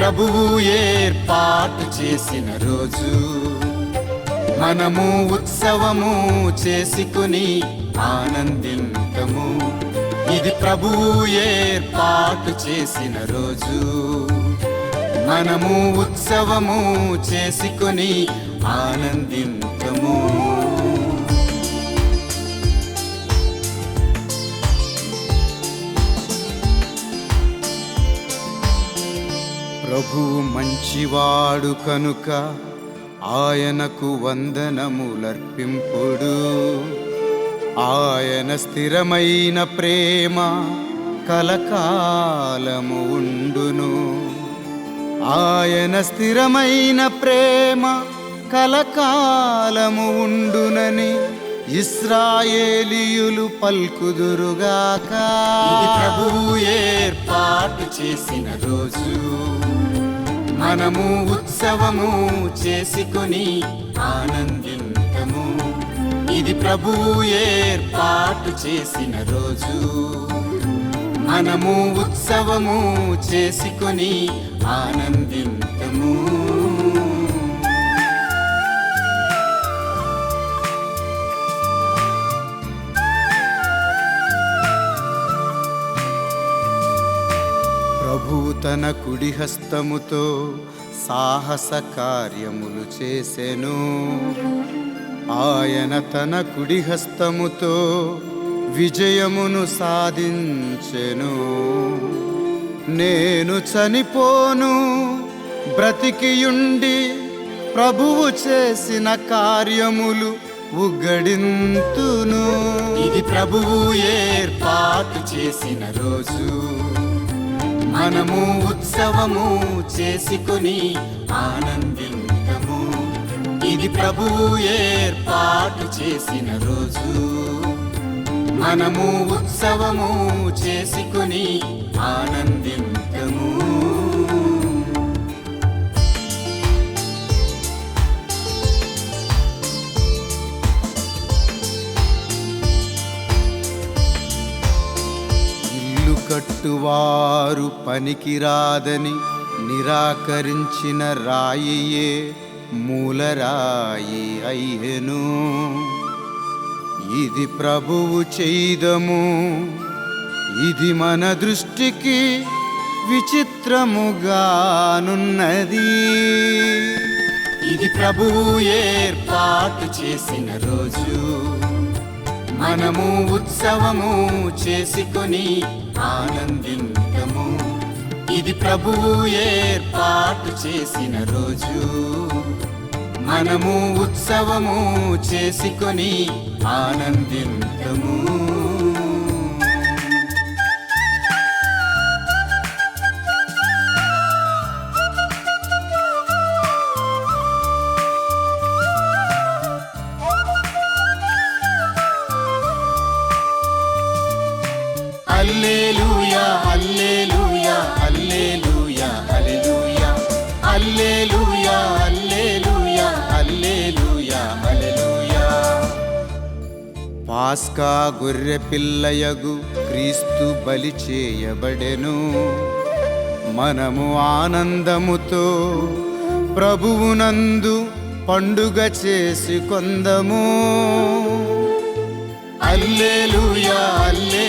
ప్రభువు ఏర్పాటు చేసిన రోజు, మనము ఉత్సవము చేసుకుని ఆనందింతము. ఇది ప్రభువు ఏర్పాటు చేసిన రోజు, మనము ఉత్సవము చేసుకుని ఆనందింతము. ప్రభువు మంచివాడు కనుక ఆయనకు వందనములర్పింపుడు. ఆయన స్థిరమైన ప్రేమ కలకాలము ఉండును. ఆయన స్థిరమైన ప్రేమ కలకాలము ఉండునని ఇశ్రాయేలీయులు పల్కుదురుగాక. ఇది ప్రభువు ఏర్పాటు చేసిన రోజు, మనము ఉత్సవము చేసుకుని ఆనందింతము. ఇది ప్రభువు ఏర్పాటు చేసిన రోజు, మనము ఉత్సవము చేసుకుని ఆనందింతము. ప్రభువు తన కుడి హస్తముతో సాహస కార్యములు చేసెను. ఆయన తన కుడి హస్తముతో విజయమును సాధించెను. నేను చనిపోను, బ్రతికియుండి ప్రభువు చేసిన కార్యములు ఉగ్గడింతును. ఇది ప్రభువు ఏర్పాటు చేసిన రోజు, మనము ఉత్సవము చేసుకుని ఆనందింతము. ఇది ప్రభువు ఏర్పాటు చేసిన రోజు, మనము ఉత్సవము చేసుకుని ఆనందింతము. కట్టువారు పనికిరాదని నిరాకరించిన రాయియే మూలరాయి అయ్యెను. ఇది ప్రభువు చేయుదము, ఇది మన దృష్టికి విచిత్రముగానున్నది. ఇది ప్రభువు ఏర్పాటు చేసిన రోజు, మనము ఉత్సవము చేసుకుని ఆనందింతము. ఇది ప్రభువు ఏర్పాటు చేసిన రోజు, మనము ఉత్సవము చేసుకుని ఆనందింతము. హల్లెలూయా హల్లెలూయా హల్లెలూయా హల్లెలూయా హల్లెలూయా హల్లెలూయా హల్లెలూయా హల్లెలూయా. పాస్కా గొర్రె పిల్లయగు క్రీస్తు బలి చేయబడెను. మనము ఆనందముతో ప్రభువునందు పండుగ చేసుకొందము. హల్లెలూయా హల్లెలూయా